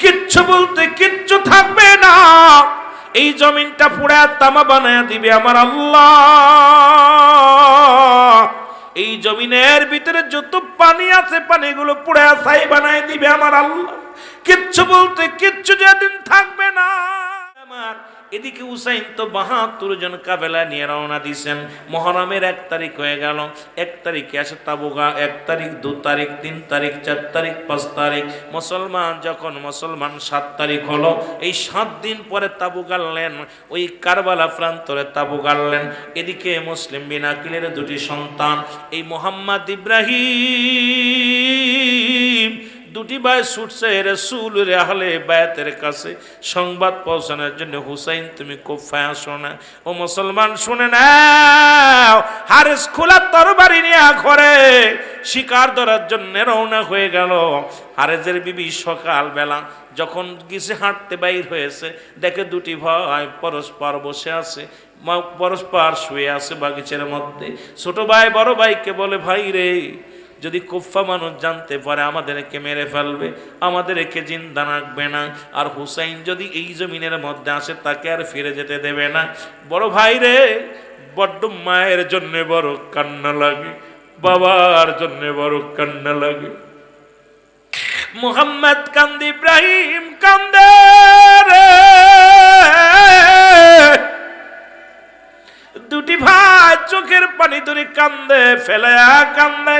কিচ্ছু বলতে কিচ্ছু থাকবে না। এই জমিনটা পুরা তামা বানায়া দিবে আমার আল্লাহ। এই জমিনের ভিতরে যত পানি আছে পানিগুলো পুরা ছাই বানায় দিবে আমার আল্লাহ। কিচ্ছু বলতে কিচ্ছু যেদিন থাকবে না। আমার এদিকে হুসাইন তো ৭২ জন কাফেলা নিয়ে রওনা দিয়েছেন। মুহররমের ১ তারিখ হয়ে গেল। ১ তারিখে আসে তাবুকা, ১ তারিখ, ২ তারিখ, ৩ তারিখ, ৪ তারিখ, ৫ তারিখ। মুসলমান ৭ তারিখ হলো। এই ৭ দিন পরে তাবু গাড়লেন, ওই কারবালা প্রান্তরে তাবু গাড়লেন। এদিকে মুসলিম বিন আকিলের ২টি সন্তান, এই মোহাম্মদ ইব্রাহিম, ২টি ভাই ছুটছে রাসূলের আহলে বায়াতের কাছে সংবাদ পৌঁছানোর জন্য। হুসাইন তুমি কুফায় আসো না। ও মুসলমান শুনে নাও, হারেস খোলা তরবারি নিয়ে ঘরে শিকার ধরার জন্য রওনা হয়ে গেল। হারেজের বিবি সকালবেলা যখন গিয়ে হাঁটতে বাইর হয়েছে, দেখে ২টি ভাই পরস্পর বসে আছে, পরস্পর শুয়ে আছে বাগিচার মধ্যে। ছোট ভাই বড় ভাইকে বলে, ভাই রে, যদি কুফা মানুষ জানতে পারে আমাদেরকে মেরে ফেলবে, আমাদেরকে জিন্দা রাখবে না। আর হুসাইন যদি এই জমিনের মধ্যে আসে তাকে আর ফিরে যেতে দেবে না। বড় ভাই রে, বড্ড মায়ের জন্য বড় কান্না লাগে, বাবার জন্য বড় কান্না লাগে। মুহাম্মদ কান্দে, ইব্রাহিম কান্দে রে। ২টি ভাই চোখের পানি ধরে কান্দে, ফেলায়া কান্দে।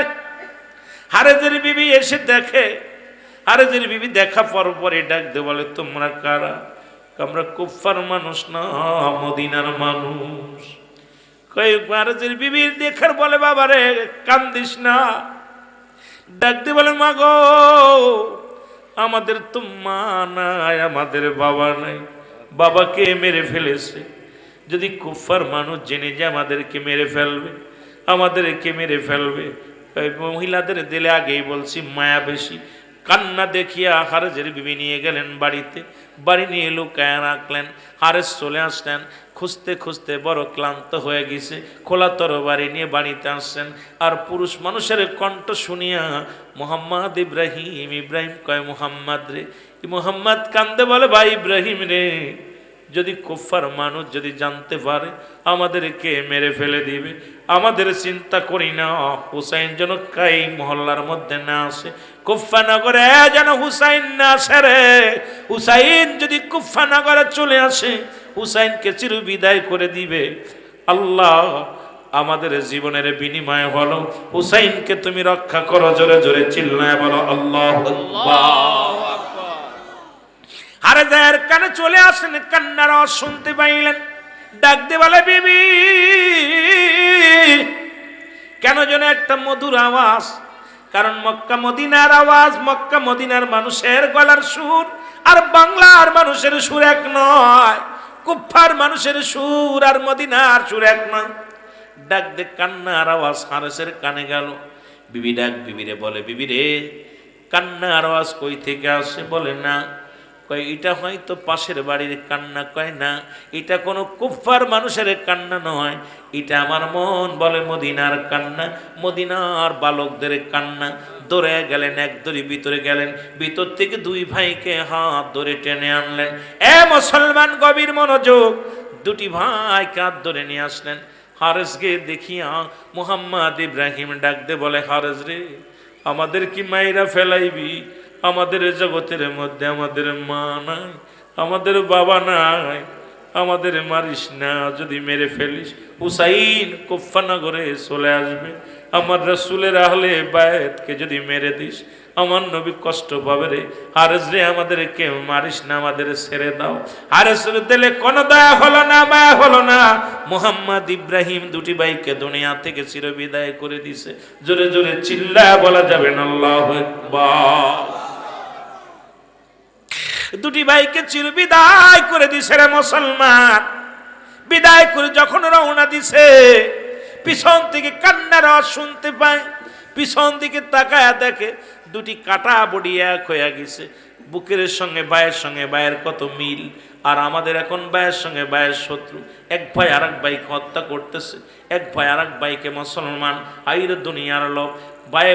হারেজের বিবি এসে দেখে, হারেজের বিবি দেখা পরে ডাক দে বলে, তোমরা কারা? আমরা কুফার মানুষ না, মদিনার মানুষ। হারেজের বিবির দেখার বলে, বাবারে কান্দিস না। ডাক দে বলে, মা গো, আমাদের তো মা নাই, আমাদের বাবা নাই, বাবাকে মেরে ফেলেছে। যদি কুফার মানুষ জেনে যে আমাদেরকে মেরে ফেলবে, আমাদেরকে মেরে ফেলবে। মহিলাদের দিলে আগেই বলছি মায়া বেশি। কান্না দেখিয়া হারেজের বিবি নিয়ে গেলেন বাড়িতে, বাড়ি নিয়ে লুকায় রাখলেন। হারেস চলে আসলেন, খুঁজতে খুঁজতে বড় ক্লান্ত হয়ে গেছে, খোলা তরবারি নিয়ে বাড়িতে আসছেন। আর পুরুষ মানুষের কণ্ঠ শুনিয়া মোহাম্মদ ইব্রাহিম, ইব্রাহিম কয়, মোহাম্মদ রে। মোহাম্মদ কান্দে বলে, ভাই ইব্রাহিম রে, যদি কুফার মানুষ যদি জানতে পারে আমাদেরকে মেরে ফেলে দিবে, আমাদের চিন্তা করি না হুসাইন যেন কাই মহল্লার মধ্যে না আসে, কুফা নগরে যেন হুসাইন না আসে রে। হুসাইন যদি কুফা নগরে চলে আসে, হুসাইনকে চির বিদায় করে দিবে। আল্লাহ আমাদের জীবনের বিনিময় হলো হুসাইনকে তুমি রক্ষা করো। জোরে জোরে চিল্লায় বলো আল্লাহু আকবার। হারেজের কানে চলে আসেন, কান্নার আওয়াজ শুনতে পাইলেন। ডাক দিয়ে বলে, বিবি, কেন যেন একটা মধুর আওয়াজ। কারণ মক্কা মদিনার আওয়াজ, মক্কা মদিনার মানুষের গলার সুর আর বাংলার মানুষের সুর এক নয়, কুফার মানুষের সুর আর মদিনার সুর এক নয়। ডাক দে কান্নার আওয়াজ হারেসের কানে গেল। বিবি ডাক বিবিরে বলে, বিবি রে, কান্নার আওয়াজ কই থেকে আসে? বলে না। কয়, এটা হয়তো পাশের বাড়ির কান্না। কয় না, এটা কোনো কুফার মানুষের কান্না নয়, এটা আমার মন বলে মদিনার কান্না, মদিনার বালকদের কান্না। দৌড়ে গেলেন, এক দড়ি ভিতরে গেলেন, ভিতর থেকে 2 ভাইকে হাত ধরে টেনে আনলেন। এ মুসলমান, গভীর মনোযোগ। 2টি ভাইকে হাত ধরে নিয়ে আসলেন। হারেসকে দেখিয়া মুহাম্মদ ইব্রাহিম ডাক দে বলে, হারেস রে, আমাদের কি মাইরা ফেলাইবি? আমাদের জগতের মধ্যে আমাদের মা নাই, আমাদের বাবা নাই, আমাদের মারিস না। যদি মেরে ফেলিস, হুসাইন কুফানগরে চলে আসবে। আমার রাসূলের আহলে বায়াতকে যদি মেরে দিস, আমার নবী কষ্ট পাবে রে। হারেস রে, আমাদের কেউ মারিস না, আমাদের ছেড়ে দাও। হারেসের দিলে কোনো দয়া হলো না, মায়া হলো না। মুহাম্মদ ইব্রাহিম 2টি ভাইকে দুনিয়া থেকে চিরবিদায় করে দিছে। জোরে জোরে চিল্লায়া বলা যাবে না আল্লাহু আকবার। 2টি ভাইকে চিরবিদায় করে দিছে রে মুসলমান। বিদায় করে যখন রওনা দিছে, পিছন থেকে কান্নার আওয়াজ শুনতে পায়। পিছন দিকে তাকায়া দেখে 2টি কাটা বডি এক হয়ে গেছে। বুকের সঙ্গে ভাইয়ের কত মিল। আর আমাদের এখন ভাইয়ের সঙ্গে ভাইয়ের শত্রু। এক ভাই আরেক ভাইকে হত্যা করতেছে, এক ভাই আরেক ভাইকে। মুসলমান আইরে দুনিয়ার লোক, ভাই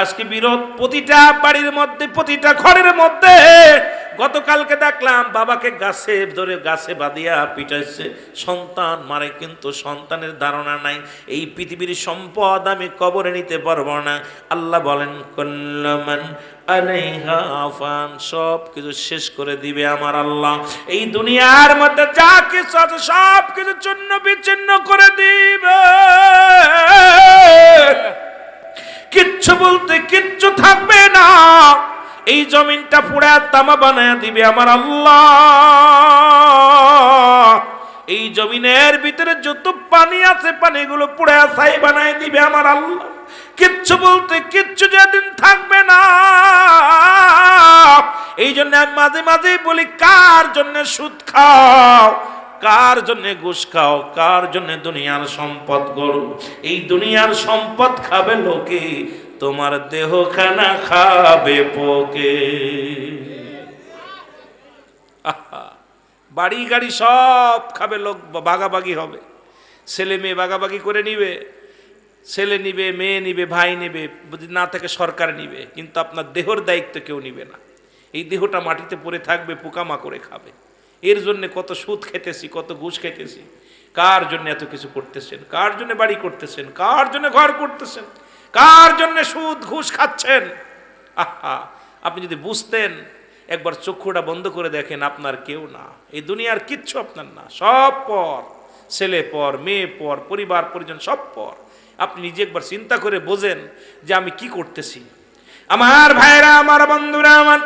আজকে বিরোধ প্রতিটা বাড়ির মধ্যে, প্রতিটা ঘরের মধ্যে গতকালকে দেখলাম বাবাকে গাছে ধরে গাছে বাঁধিয়া পিটাইছে, সন্তান মারে, কিন্তু সন্তানের ধারণা নাই এই পৃথিবীর সম্পদ আমি কবরে নিতে পারবো না। আল্লাহ বলেন কুল্লুমান আলাইহা ফান, সব কিছু শেষ করে দিবে আমার আল্লাহ। এই দুনিয়ার মধ্যে যা কিছু আছে সব কিছু চূর্ণ বিচ্ছিন্ন করে দিবে, কিচ্ছু বলতে কিচ্ছু থাকবে না। এই জমিনটা পুরা তামা বানায় দিবে আমার আল্লাহ। এই জমিনের ভিতরে যত পানি আছে পানিগুলো পুরা ছাই বানায় দিবে আমার আল্লাহ। কিচ্ছু বলতে কিচ্ছু যেদিন থাকবে না। এই জন্য আমি মাঝে মাঝে বলি, কার জন্য সুদ খাও, কার জন্য ঘুষ খাও, কার জন্য দুনিয়ার সম্পদ গড়ো? এই দুনিয়ার সম্পদ খাবে লোকে, তোমার দেহখানা খাবে পোকে। বাড়ি গাড়ি সব খাবে লোক, ভাগাভাগি হবে, ছেলে মেয়ে ভাগাভাগি করে নিবে, ছেলে নিবে, মেয়ে নিবে, ভাই নিবে, যদি না থাকে সরকার নিবে, কিন্তু আপনার দেহর দায়িত্ব কেউ নিবে না। এই দেহটা মাটিতে পড়ে থাকবে, পোকামাকড়ে খাবে। এর জন্য কত সুদ খেতেছি, কত ঘুষ খেতেছি। কার জন্য এত কিছু করতেছেন? কার জন্য বাড়ি করতেছেন? কার জন্য ঘর করতেছেন? কার জন্য সুদ ঘুষ খাচ্ছেন? আহা, আপনি যদি বুঝতেন, একবার চক্ষুটা বন্ধ করে দেখেন, আপনার কেউ না, এই দুনিয়ার কিচ্ছু আপনার না, সব পর, ছেলে পর, মেয়ে পর, পরিবার পরিজন সব পর। আপনি নিজে একবার চিন্তা করে বোঝেন যে আমি কি করতেছি। আমার ভাইরা, আমার বন্ধুরা, আমার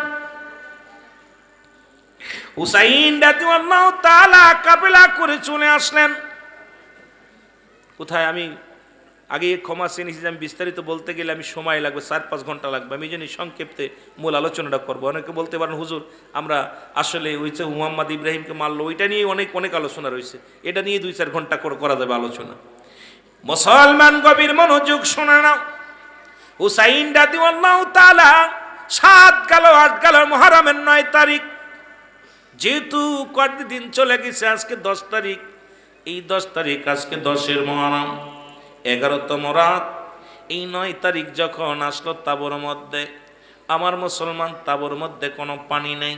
হুসাইন রাদিয়াল্লাহু তাআলা কাফেলা করে চলে আসলেন কোথায়? আমি আগে ক্ষমা চেয়ে নিয়েছি, আমি বিস্তারিত বলতে গেলে আমি সময় লাগবে, 4-5 ঘন্টা লাগবে। আমি জানি সংক্ষেপে মূল আলোচনাটা করবো। অনেকে বলতে পারেন, হুজুর আমরা আসলে ওই যে মুহাম্মদ ইব্রাহিমকে মারলো, ওইটা নিয়ে অনেক অনেক আলোচনা রয়েছে, এটা নিয়ে 2-4 ঘন্টা করা যাবে আলোচনা। মুসলমান গভীর মনোযোগ শোনা নাও। হুসাইন রাদিয়াল্লাহু তাআলা 7 গেল 8 গেল মুহররমের 9 তারিখ, যেহেতু কয়েক দিন চলে গেছে, আজকে 10 তারিখ। এই 10 তারিখ আজকে 10-এর মুহররম, 11তম রাত। এই 9 তারিখ যখন আসলো, তাবুর মধ্যে, আমার মুসলমান তাবুর মধ্যে কোনো পানি নেই।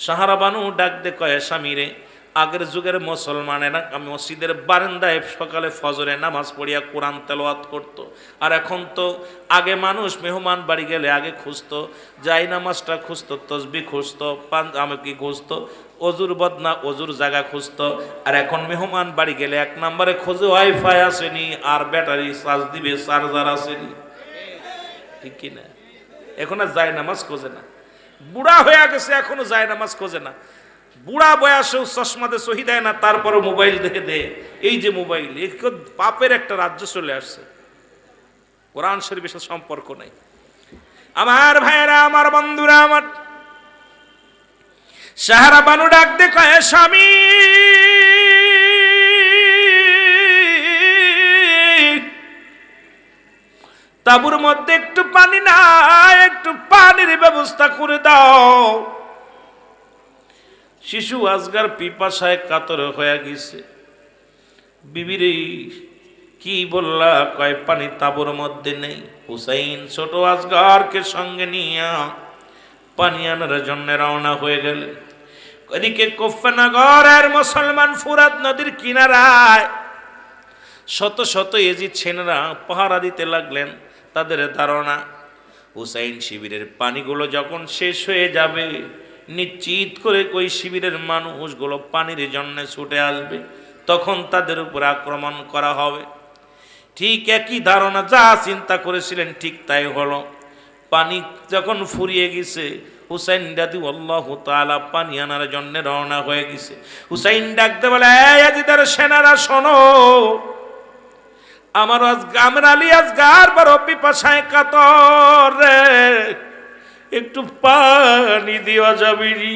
সাহারা বানু ডাক দে কয়ে, স্বামীরে, আগের যুগের মুসলমানেরা মসজিদের বারান্দায় সকালে ফজরে নামাজ পড়িয়া কোরআন তেলাওয়াত করত। আর এখন তো, আগে মানুষ মেহমান বাড়ি গেলে আগে খুঁজতো যাই নামাজটা, খুঁজতো তসবি, খুঁজতো কি খুঁজতো, অজুর বদনা অজুর জায়গা খুঁজতো। আর এখন মেহমান বাড়ি গেলে 1 নম্বরে খোঁজে ওয়াইফাই আসেনি, আর ব্যাটারি চার্জ দিবে, চার্জার আসেনি, ঠিক কিনা? এখন আর যায় নামাজ খোঁজে না। বুড়া হয়ে গেছে, এখনো যায় নামাজ খোঁজে না। বুড়া বয়সেও চশমাতে সহি দেয় না, তারপরে মোবাইল দেখে দেয়। এই যে মোবাইল, পাপের একটা রাজ্য চলে আসছে, কোরআন শরীফের সাথে সম্পর্ক নাই। আমার ভাইয়েরা, আমার বন্ধুরা, আমার সাহারা বানু ডাক দে কয়, স্বামী তাবুর মধ্যে একটু পানি নাই, একটু পানির ব্যবস্থা করে দাও। শিশু আজগার পিপাসায় কাতর হয়ে গেছে। বিবিরে কি বললা? কয় পানি তাবুর মধ্যে নেই। হুসাইন ছোট আজগারকে সঙ্গে নিয়ে পানি আনার জন্য রওনা হয়ে গেলেন। এদিকে কুফানগরের মুসলমান ফুরাত নদীর কিনারায় শত শত এজিদ সেনারা পাহারা দিতে লাগলেন। তাদের ধারণা, হুসাইন শিবিরের পানিগুলো যখন শেষ হয়ে যাবে, নিশ্চিত করে ওই শিবিরের মানুষগুলো পানির জন্য ছুটে আসবে, তখন তাদের উপর আক্রমণ করা হবে। ঠিক একই ধারণা, যা চিন্তা করেছিলেন ঠিক তাই হলো। পানি যখন ফুরিয়ে গেছে, হুসাইন রাদিয়াল্লাহু তাআলা পানি আনার জন্য রওনা হয়ে গেছে। হুসাইন ডাকতে বলে, এই ইয়াজিদের সেনারা শোনো, আমার আলী আজগার বড় পিপাসায় কাতর রে, একটু পানি দেওয়া যাবে নি?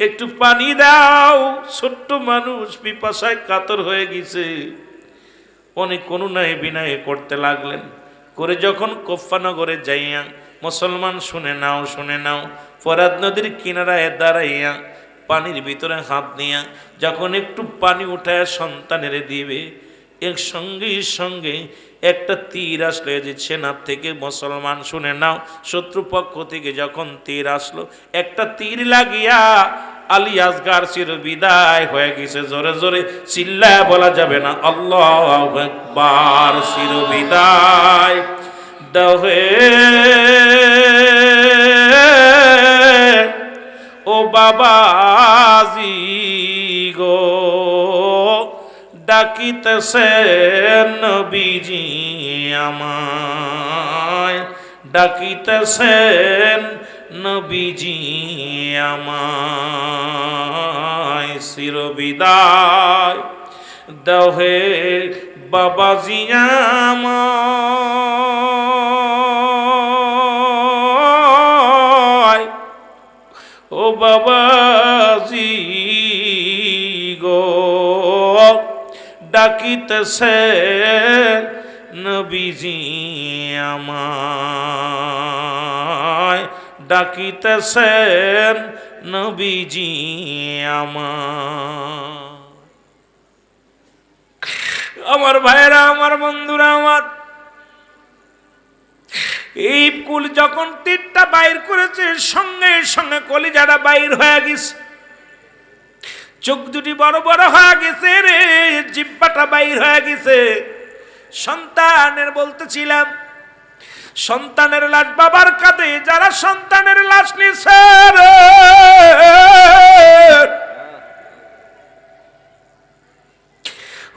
একটু পানি দাও, ছোট্ট মানুষ পিপাসায় কাতর হয়ে গেছে। অনেক অনুনয় বিনয় করতে লাগলেন। করে যখন কুফানগরে যাইয়া, মুসলমান শুনে নাও, শুনে নাও, ফরাত নদীর কিনারায় দাঁড়াইয়া পানির ভিতরে হাত নিয়া যখন একটু পানি উঠায় সন্তানের দিবে, এর সঙ্গে সঙ্গে একটা তীর আসলো যে সেনার থেকে, মুসলমান শুনে নাও, শত্রুপক্ষ থেকে যখন তীর আসলো, একটা তীর লাগিয়া আলী আসগার চির বিদায় হয়ে গেছে। জোরে জোরে চিল্লায় বলা যাবে না আল্লাহু আকবার। চির বিদায় দহে ও বাবাজি গো, ডাকিতেছেন নবীজি আমায়, ডাকিতেছেন নবীজি আমায়। চির বিদায় দহে বাবাজি আমায়, ও বাবাজি গো, ডাকিতেছে নবীজি আমায়, ডাকিতেছেন নবীজি আমায়। আমার ভাইরা, আমার বন্ধুরা, আমার এই কুল যখন তীরটা বাইর করেছে, সঙ্গে সঙ্গে কলিজাটা বাইর হয়ে গেছে, চোখ দুটি বড় বড় হয়ে গেছে রে, জিহ্বাটা বাইর হয়ে গেছে। সন্তানের বলতেছিলাম, সন্তানের লাশ বাবার কাঁধে, যারা সন্তানের লাশ নিছে রে,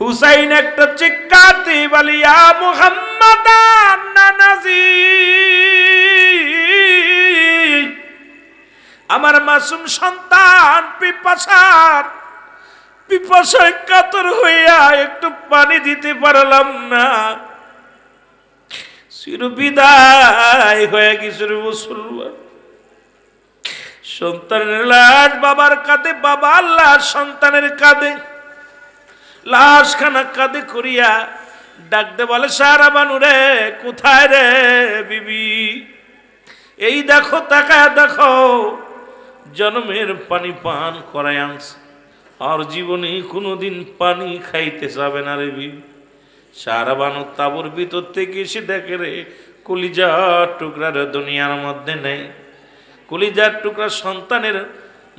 হুসাইন একটা চিৎকার দিয়ে বলি, ইয়া মুহাম্মাদ নানাজি, আমার মাসুম সন্তান পিপাসায় কাতর হইয়া একটু পানি দিতে পারলাম না, চির বিদায় হয়ে গেছে মুসলমান। সন্তানের লাশ বাবার কাঁধে, বাবার লাশ সন্তানের কাঁধে, লাশখানা কাঁধে করিয়া ডাকতে বলে, সারা বানু রে, কোথায় রে বিবি? এই দেখো, তাকায় দেখো, জন্মের পানি পান করায় আনছে, আর জীবনে কোনোদিন পানি খাইতে যাবে না রে বিবি। সারা বানু তাবুর ভিতর থেকে এসে দেখে রে, কলিজার টুকরা রে দুনিয়ার মধ্যে নেই। কলিজার টুকরা সন্তানের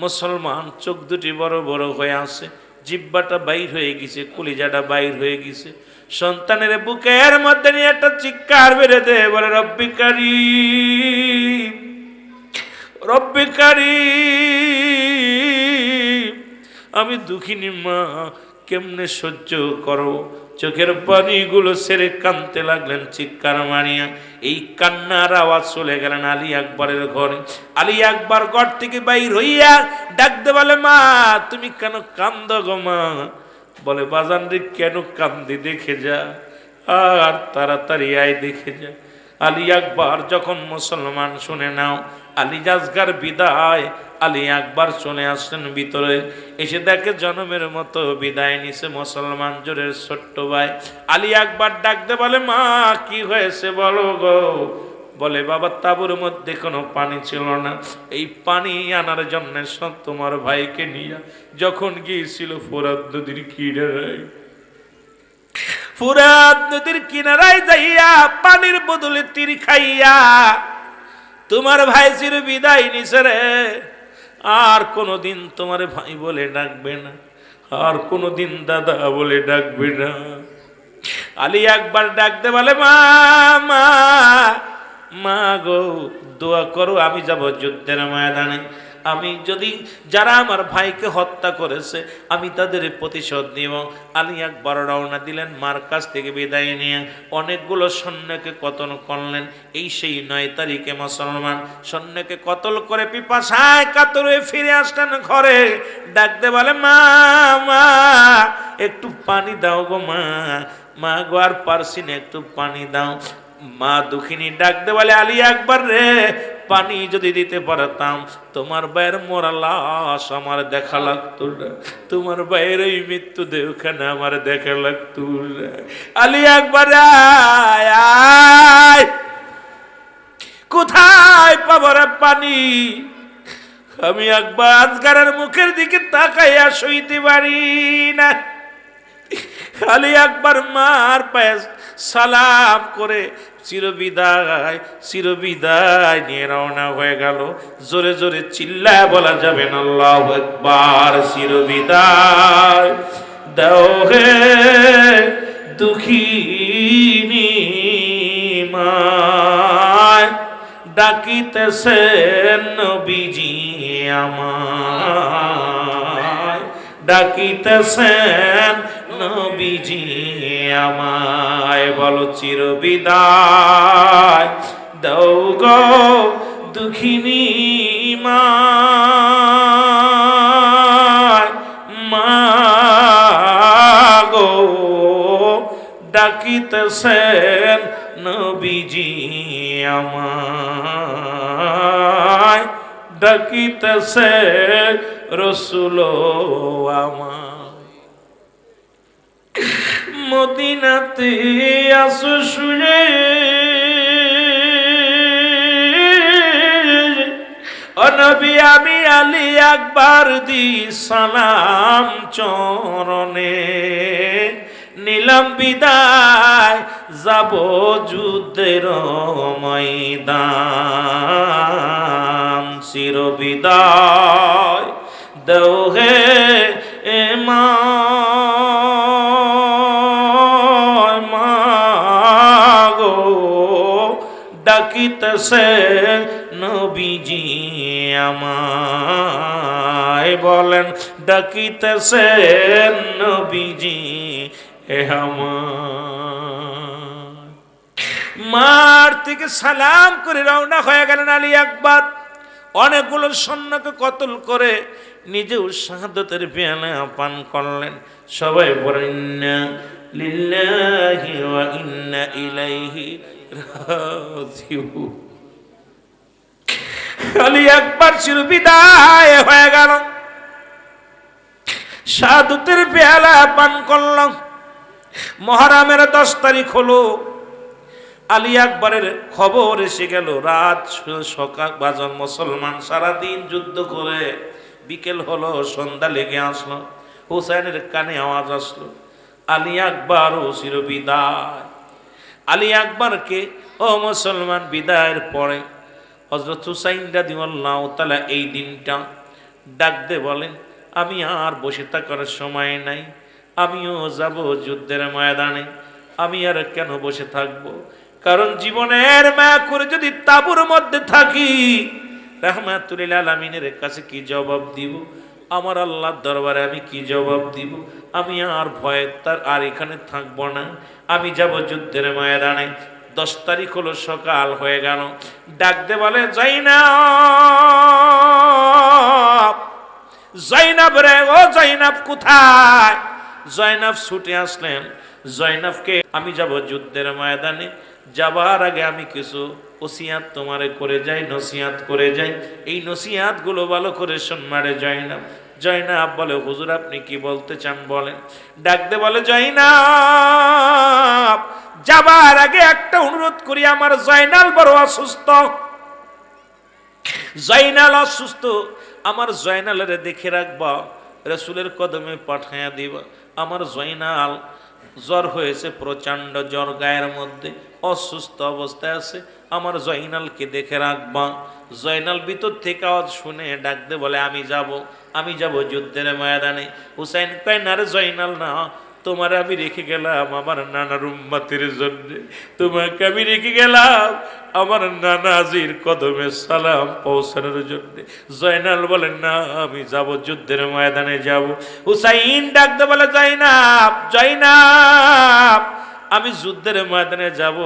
মুসলমান, চোখ দুটি বড় বড় হয়ে আসে, জিহ্বাটা বাইর হয়ে গেছে, কলিজাটা বাইর হয়ে গেছে। সন্তানের বুকের মধ্যে নিয়ে একটা চিৎকার বেড়ে দে, বলে রব্বি কারীম, রব্বি কারীম, আমি দুঃখিনী মা, কেমনে সহ্য করো? চোখের পানিগুলো ছেড়ে কাঁদতে লাগলেন চিৎকার মারিয়া। এই কান্নার আওয়াজ চলে গেলেন আলী আকবরের ঘরে। আলী আকবর ঘর থেকে বাইর হইয়া ডাকতে বলে, মা তুমি কেন কান্দ গো মা? বলে, বাজান রে, কেন কান্দি দেখে যা, আর তাড়াতাড়ি আয় দেখে যা। আলী আকবর যখন মুসলমান শুনে নাও, আলী আসগার বিদায়, আলী আকবর চলে আসলেন ভিতরে, এসে দেখে জনমের মতো বিদায় নিছে মুসলমান জোরের ছোট্ট ভাই। আলী আকবর ডাকতে বলে, মা কি হয়েছে বলো গো? বলে, বাবা তাঁবুর মধ্যে কোনো পানি ছিল না, এই পানি আনার জন্য তোমার ভাইকে নিয়ে যখন গিয়েছিল ফোরাত নদীর কিনারায়, ফোরাত নদীর কিনারায় যাইয়া পানির বদলে তীর খাইয়া তোমার ভাই চির বিদায় নিছে রে। আর কোনোদিন তোমার ভাই বলে ডাকবে না, আর কোনোদিন দাদা বলে ডাকবে না। আলী আকবর ডাকতে বলে, মা মা মা গো, দোয়া করো, আমি যাব যুদ্ধের ময়দানে। আমি যদি যারা আমার ভাইকে হত্যা করেছে, আমি তাদের প্রতিশোধ নিব। আলী আকবর রওনা দিলেন মার কাছ থেকে বিদায় নিয়ে, অনেকগুলো সৈন্যকে কতল করলেন। এই সেই 9 তারিখে মুসলমান সৈন্যকে কতল করে পিপাসায় কাতরে ফিরে আসলেন ঘরে। ডাকতে বলে, মা মা একটু পানি দাও গো মা, মা গো আর পারছি না, একটু পানি দাও। মা দুঃখিনী ডাকতে বলে, আলী আকবর রে, পানি যদি দিতে পারতাম তোমার ভাইয়ের মরা লাশ আমার দেখা লাগতো না, তোমার ভাইয়ের এই মৃত্যু দেহখানে আমার দেখা লাগতো না। আলী আকবর আয়, কোথায় পাবো রে পানি? আমি একবার আসগারের মুখের দিকে তাকাইয়া সইতে পারি না। আলী আকবর মার পায়ে সালাম করে চিরবিদায় নিয়ে রওনা হয়ে গেল। জোরে জোরে চিল্লায় বলা যাবে না আল্লাহু আকবার। চিরবিদায় দাও হে দুঃখিনী মায়, ডাকিতেছেন নবীজি আমায়, ডাকিতেছেন নবীজি আমায়। বলো চিরবিদায় দাও গো দুঃখিনী মায়, মা গো ডাকিতেছেন নবীজি আমায়, ডাকিতেছেন রাসূল আমায়। মদিনাতে আসো শুয়ে, ও নবী আমি আলী আকবার দি সালাম চরণে, নিলাম বিদায় যাব যুদ্ধের ময়দান। চিরবিদায় দাও হে মা গো, ডাকিতেছেন নবীজি আমায়। বলেন ডাকিতেছেন নবীজি আমায়। মার থেকে সালাম করে রওনা হয়ে গেলেন আলী আকবর। অনেকগুলো সৈন্যকে কতল করে নিজেও শাহাদাতের পেয়ালা পান করলেন। সবাই বলেন ইন্না লিল্লাহি ওয়া ইন্না ইলাইহি রাজিউন। আলী আকবর চিরবিদায় হয়ে গেল, শাহাদাতের পেয়ালা পান করলাম। মুহররমের 10 তারিখ হলো। আলী আকবরের খবর এসে গেল। রাত সকাল বাজন, মুসলমান সারাদিন যুদ্ধ করে বিকেল হলো, সন্ধ্যা লেগে আসলো। হুসাইনের কানে আওয়াজ আসলো আলী আকবর ও চিরবিদায়। আলী আকবরকে ও মুসলমান বিদায়ের পরে হযরত হুসাইন রাদিয়াল্লাহু তাআলা এই দিনটা ডাক দিয়ে বলেন, আমি আর বসে থাকার সময় নাই, আমিও যাব যুদ্ধের ময়দানে। আমি আর কেন বসে থাকবো? কারণ জীবনের মায়া করে যদি তাঁবুর মধ্যে থাকি, রাহমাতুল লিল আলামিনের কাছে কি জবাব দিব? আমার আল্লাহর দরবারে আমি কি জবাব দিব? আমি আর ভয়ে তার আর এখানে থাকবো না, আমি যাব যুদ্ধের ময়দানে। 10 তারিখ হলো, সকাল হয়ে গেল। ডাকতে বলে জয়নাব, জয়নাব রে, ও জয়নাব কোথায়? জয়নাব ছুটে আসলেন। জয়নাবকে আমি যাব যুদ্ধের ময়দানে, যাবার আগে আমি কিছু ওসিয়াত তোমারে করে যাই, নসিহাত করে যাই। এই নসিহাত গুলো ভালো করে শোনমারে জয়নাব। জয়নাব বলে হুজুর আপনি কি বলতে চান বলেন। ডাকতে বলে জয়নাব, যাবার আগে একটা অনুরোধ করি, আমার জয়নাল বড় অসুস্থ। জয়নাল অসুস্থ, আমার জয়নালের দেখে রাখবা, রাসূলের কদমে পাঠাইয়া দিবা। আমার জয়নাল জ্বর হয়েছে, প্রচন্ড জ্বর, গায়ের মধ্যে অসুস্থ অবস্থায় আছে, আমার জয়নালকে দেখে রাখবা। জয়নাল ভিতর থেকে আওয়াজ শুনে ডাকতে বলে আমি যাব যুদ্ধের ময়দানে। হুসাইন কয় না রে জয়নাল না, তোমার আমি রেখে গেলাম আমার নানার উম্মতের জন্য, তোমাকে আমি রেখে গেলাম আমার নানাজির কদমে সালাম পৌঁছানোর জন্য। জয়নাল বলেন না, আমি যাব যুদ্ধের ময়দানে যাব। হুসাইন ডাকতে বলে জয়নাব, জয়নাব আমি যুদ্ধের ময়দানে যাব,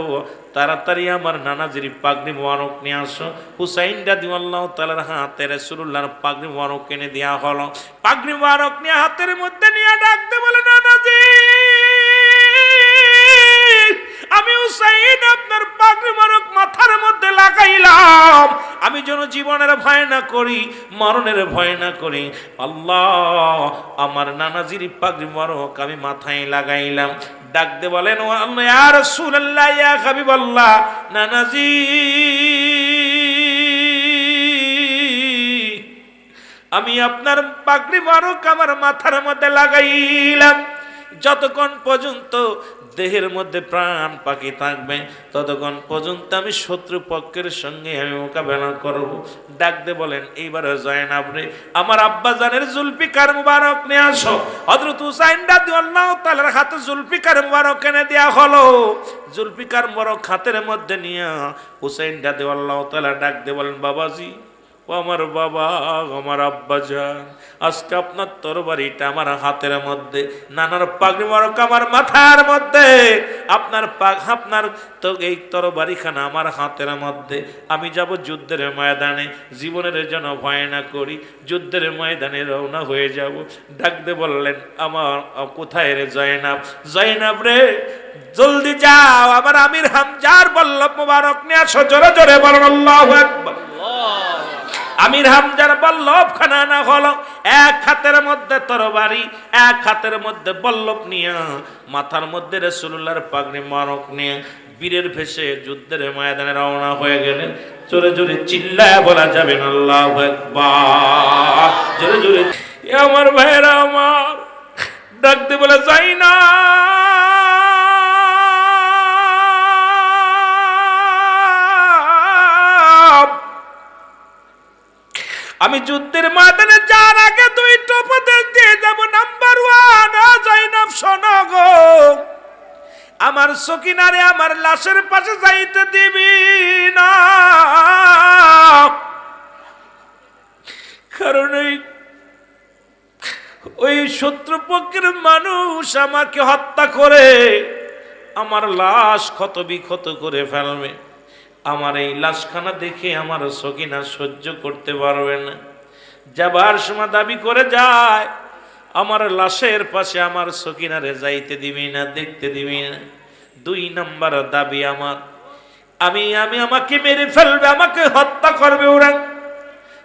তাড়াতাড়ি আমার নানাজির পাগড়ি মোবারক নিয়ে আসো। হুসাইন রাদিয়াল্লাহু তাআলার হাতে রাসূলুল্লাহর পাগড়ি মোবারক এনে দেয়া হলো। পাগড়ি মোবারক নিয়ে হাতের মধ্যে নিয়ে ডাকতে বলে নানাজি, আমি হুসাইন আপনার পাগড়ি মোবারক মাথার মধ্যে লাগাইলাম, আমি যেন জীবনের ভয় না করি, মরণের ভয় না করি। আল্লাহ আমার নানাজির পাগড়ি মোবারক আমি মাথায় লাগাইলাম। ডাকতে বলেন ও আল্লাহ, ইয়া রাসূলুল্লাহ, ইয়া হাবিবাল্লাহ, নানাজি আমি আপনার পাগড়ি মোবারক আমার মাথার মধ্যে লাগাইলাম, যতক্ষণ পর্যন্ত দেহের মধ্যে প্রাণ পাখি থাকবে ততক্ষণ পর্যন্ত আমি শত্রু পক্ষের সঙ্গে আমি মোকাবেলা করব। ডাকতে বলেন এইবার জয়নাব রে আমার আব্বা জানের জুলফিকার মুবারক নিয়ে আসো। হযরত হুসাইন রাদিয়াল্লাহু তাআলার হাতে জুলফিকার মুবারক এনে দেয়া হলো। জুলফিকার মুবারক হাতের মধ্যে নিয়ে হুসাইন রাদিয়াল্লাহু তাআলা ডাকতে বলেন বাবাজি, ও আমার বাবা, আমার আব্বা জান, আজকে আপনার তরবারিটা আমার হাতের মধ্যে, নানার পাগড়ি মুবারক আমার মাথার মধ্যে, আপনার তো এই তরবারিখানা আমার হাতের মধ্যে। আমি যাব যুদ্ধের ময়দানে, জীবনের জন্য ভয় না করি, যুদ্ধের ময়দানে রওনা হয়ে যাব। ডাকতে বললেন আমার কোথায় রে জয়নাব? জয়নাব রে জলদি যাও, আমার আমির হামজার বল্লভ মুবারক নিয়ে আসো। জোরে জোরে বলেন আল্লাহু আকবার। আমির হামজার বল্লভ খানা না হলো, এক হাতের মধ্যে তরবারি, এক হাতের মধ্যে বল্লভ নিয়ে, মাথার মধ্যে রাসূলুল্লাহর পাগড়ি মুবারক নিয়ে বীরের ভেসে যুদ্ধের ময়দানে রওনা হয়ে গেলেন। জোরে জোরে চিল্লায় বলা যাবে না আল্লাহু আকবার। জোরে জোরে আমার ভাইরা আমার ডাকতে বলে যাই না। আমি যুদ্ধের ময়দানে যার আগে দুইটা উপদেশ দিয়ে যাব। নাম্বার 1, জয়নাব শোনো গো, আমার সকিনারে আমার লাশের পাশে যাইতে দিবি না, কারণ ওই শত্রুপক্ষের মানুষ আমাকে হত্যা করে আমার লাশ ক্ষত বিক্ষত করে ফেলবে। আমার এই লাশখানা দেখে আমার সকিনা সহ্য করতে পারবে না। যাবার সময় দাবি করে যায়, আমার লাশের পাশে আমার সকিনারে যাইতে দিবি না, দেখতে দিবি না। 2 নাম্বার দাবি আমার, আমাকে মেরে ফেলবে, আমাকে হত্যা করবে ওরা।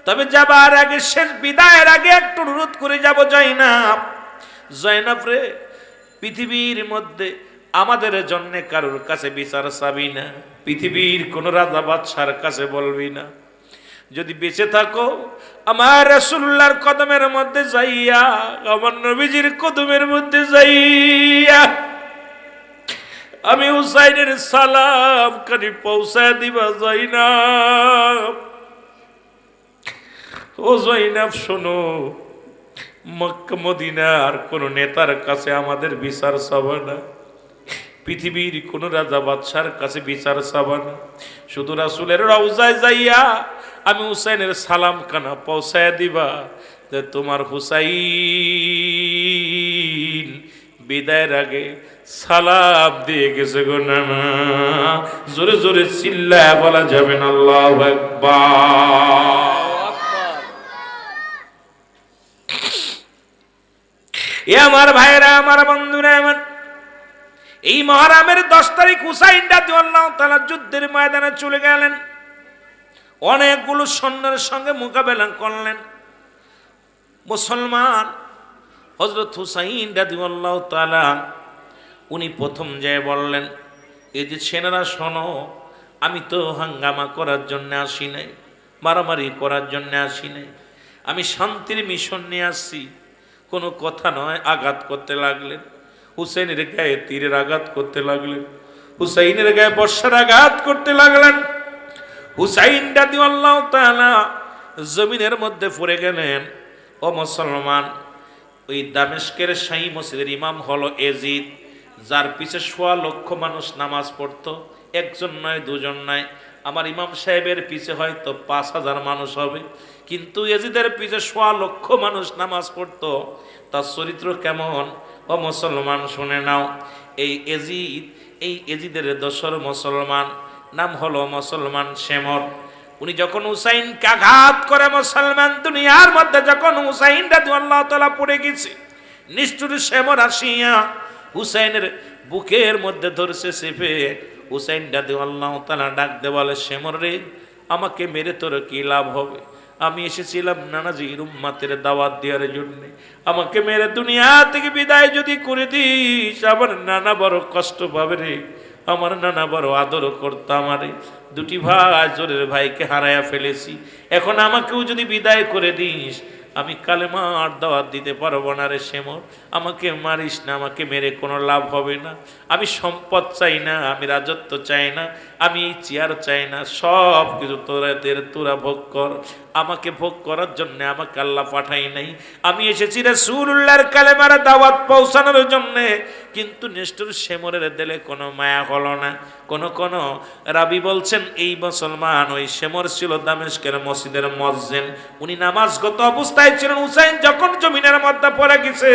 তবে যাবার আগে, শেষ বিদায়ের আগে একটু অনুরোধ করে যাব জয়নাব, জয়নাব রে পৃথিবীর মধ্যে আমাদের জন্য কারোর কাছে বিচার চাবি না, পৃথিবীর কোন রাজা বাদশার কাছে বলবি না। যদি বেঁচে থাকো আমার রাসূলুল্লাহর কদমের মধ্যে যাইয়া, আমার নবীজির কদমের মধ্যে যাইয়া আমি হুসাইনের সালাম খানি পৌঁছায় দিবা জয়নাব। ও জয়নাব শোনো, মক্কা মদিনার কোন নেতার কাছে আমাদের বিচার চাবে না, পৃথিবীর কোন রাজা বাদশার কাছে বিচার চাবে না। শুধু রাসূলের রওজায় যাইয়া আমি হুসাইনের সালাম খানা পৌঁছায় দিবা যে তোমার হুসাইন বিদায়ের আগে সালাম দিয়ে গেছে গো নানা। জোরে জোরে চিল্লায় বলা যাবে না আল্লাহু আকবার। এ আমার ভাইরা, আমার বন্ধুরা, আমার এই মুহররমের 10 তারিখ হুসাইন রাদিয়াল্লাহু তাআলা যুদ্ধের ময়দানে চলে গেলেন। অনেকগুলো সৈন্যের সঙ্গে মোকাবেলা করলেন। মুসলমান হযরত হুসাইন রাদিয়াল্লাহু তাআলা উনি প্রথম যেয়ে বললেন, এই যে সেনারা শোনো, আমি তো হাঙ্গামা করার জন্য আসি নাই, মারামারি করার জন্য আসি নাই, আমি শান্তির মিশন নিয়ে আসছি। কোনো কথা নয়, আঘাত করতে লাগলেন। হুসাইনের গায়ে তীরের আঘাত করতে লাগলেন, হুসাইনের গায়ে বর্ষার আঘাত করতে লাগলেন। হুসাইন রাদিয়াল্লাহু তাআলা জমিনের মধ্যে পড়ে গেলেন। ও মুসলমান, ওই দামেস্কের শাহী মসজিদের ইমাম হলো এজিদ, যার পিছে 1.25 লক্ষ মানুষ নামাজ পড়তো। একজন নয়, দুজন নয়, আমার ইমাম সাহেবের পিছে হয়তো 5000 মানুষ হবে, কিন্তু এজিদের পিছে 1.25 লক্ষ মানুষ নামাজ পড়তো। তার চরিত্র কেমন ও মুসলমান শুনে নাও। এই এজিদের দোসর মুসলমান, নাম হলো মুসলমান শেমর। উনি যখন হুসাইনকে আঘাত করে, মুসলমান দুনিয়ার মধ্যে যখন হুসাইন রাদিয়াল্লাহু তাআলা পড়ে গেছে, নিষ্ঠুর শেমর আসিয়া হুসাইনের বুকের মধ্যে ধরছে চেপে। হুসাইন রাদিয়াল্লাহু তাআলা ডাক দে বলে, শেমর রে, আমাকে মেরে তোর কি লাভ হবে? আমি এসেছিলাম নানাজির উম্মতের দাওয়াত দেওয়ার জন্য, আমাকে মেরে দুনিয়া থেকে বিদায় যদি করে দিস, আমার নানা বড় কষ্ট পাবে রে, আমার নানা বড় আদর করতো আমারে। 2টি ভাই, জোরের ভাইকে হারায়া ফেলেছি, এখন আমাকেও যদি বিদায় করে দিস, আমি কালেমার দাওয়াত দিতে পারবো না রে শেমর, আমাকে মারিস না, আমাকে মেরে কোনো লাভ হবে না। আমি সম্পদ চাই না, আমি রাজত্ব চাই না, আমি এই চেয়ার চাই না, সব কিছু তোরা ভোগ কর। আমাকে ভোগ করার জন্য আমাকে আল্লাহ পাঠাই নাই, আমি এসেছি রাসূলুল্লাহর কালেমার দাওয়াত পৌঁছানোর জন্য। কিন্তু নিষ্ঠুর শেমরের দিলে কোনো মায়া হলো না। কোন রাবি বলছেন এই মুসলমান ওই শেমর ছিল দামেস্কের মসজিদের মুয়াজ্জিন, উনি নামাজগত অবস্থায় ছিলেন। হুসাইন যখন জমিনের মধ্যে পড়ে গেছে,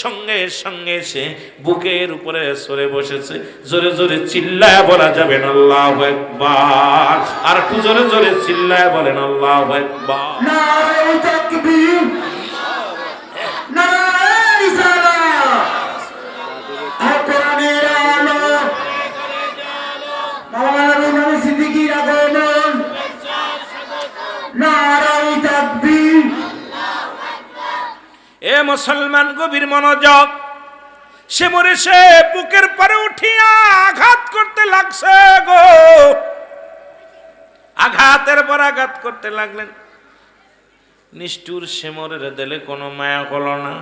সঙ্গে সঙ্গে সে বুকের উপরে সরে বসেছে। জোরে জোরে চিল্লায় বলা যাবেন আল্লাহু আকবার, আর একটু জোরে জোরে চিল্লায় বলেন আল্লাহু আকবার। নারে তাকবীর, নারে রিসালাত, আর কোরআনের আলো, মাওলানা ইমাম সিদ্দিকীর আগমন, নারে তাকবীর। এ মুসলমান গভীর মনোযোগ। সে মরে সে বুকের পরে উঠিয়া আঘাত করতে লাগছে গো, আঘাতের পর আঘাত করতে লাগলেন। নিষ্ঠুর শেমরের দিলে কোনো মায়া হলো না।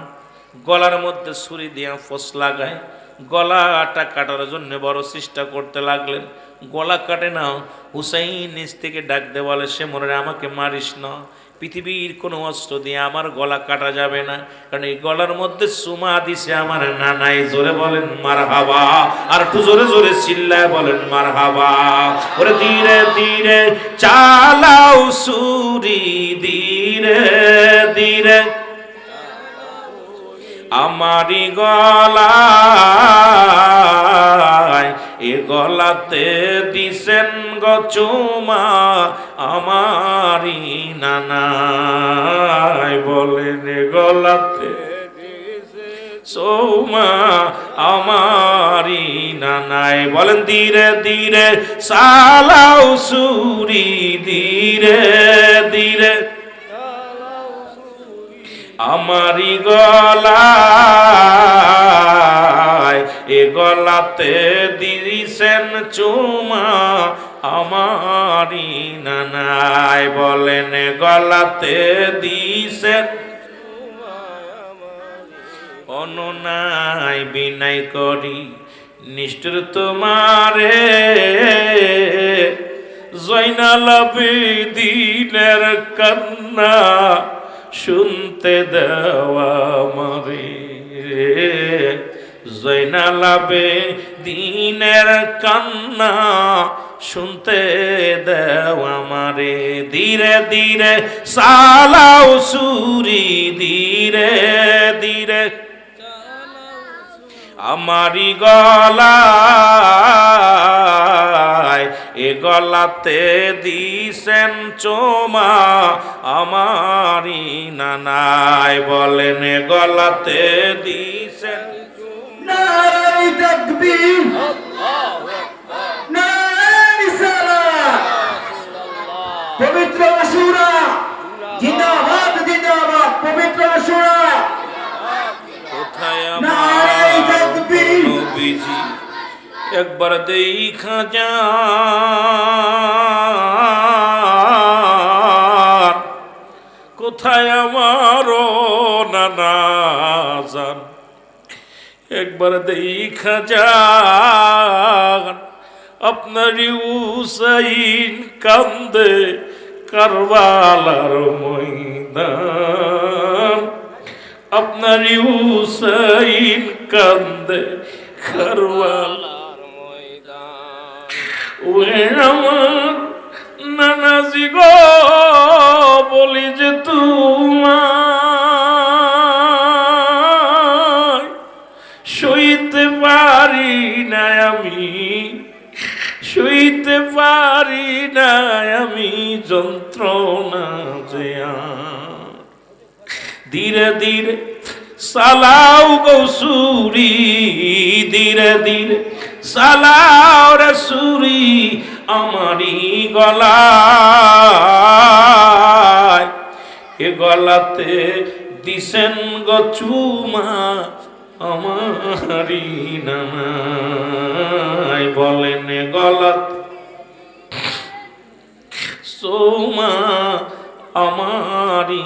গলার মধ্যে ছুরি দিয়া ফোঁস লাগায়, গলাটা কাটার জন্য বড় চেষ্টা করতে লাগলেন। গলা কাটে না। হুসাইন নিজ থেকে ডাক দে বলে, শেমরে আমাকে মারিস না, পৃথিবীর কোনো অস্ত্র দিয়ে আমার গলা কাটা যাবে না, কারণ এই গলার মধ্যে সুমা দিছে আমার নানাই। জোরে বলেন মারহাবা, আর একটু জোরে জোরে চিল্লায় বলেন মারহাবা। ওরে ধীরে ধীরে চালাও সুরি, ধীরে ধীরে আমারি গলায়, এ গলাতে দিছেন গো চুমা আমারি নানাই। বলেন এ গলাতে চুমা আমারি নানাই। বলেন ধীরে ধীরে চালাও সুরি, ধীরে ধীরে আমারি গলায়, এ গলাতে দিছেন চুমা আমারি নানাই। বলেন এ গলাতে দিছেন অনুনাই বিনাই করি নিষ্ঠুর তোমারে, জয়নাল আবেদীনের কান্না শুনতে দেওয়া মারে, জয়নাল আবেদীনের কান্না শুনতে দেওয়া মারে। ধীরে ধীরে চালাও সুরি, ধীরে ধীরে আমারি গলায়, এ গলাতে দিছেন চোমা আমারি নানাই। বলেন এ গলাতে দিছেন। নারে তাকবীর, নারে রিসালাত, পবিত্র আশুরা জিন্দাবাদ, জিন্দাবাদ, পবিত্র আশুরা। কোথায় নারে তাকবীর, নবীজি একবার দেখা যান, কোথায় আমার নানা যান, একবার দেখা যান। আপনারই হুসাইন কান্দে কারবালার ময়দান, আপনারই হুসাইন কান্দে কারবালার ময়দান। ওরে আমার নানাজি গো, বলি যে তোমায় সইতে পারি না আমি, সইতে পারি না আমি যন্ত্রণা যে। ধীরে ধীরে চালাও গো সুরি, ধীরে ধীরে চালাও রে সুরি আমারি গলায়, এ গলাতে দিছেন গো চুমা আমারি নানাই। বলেন এ গলাতে চুমা আমারি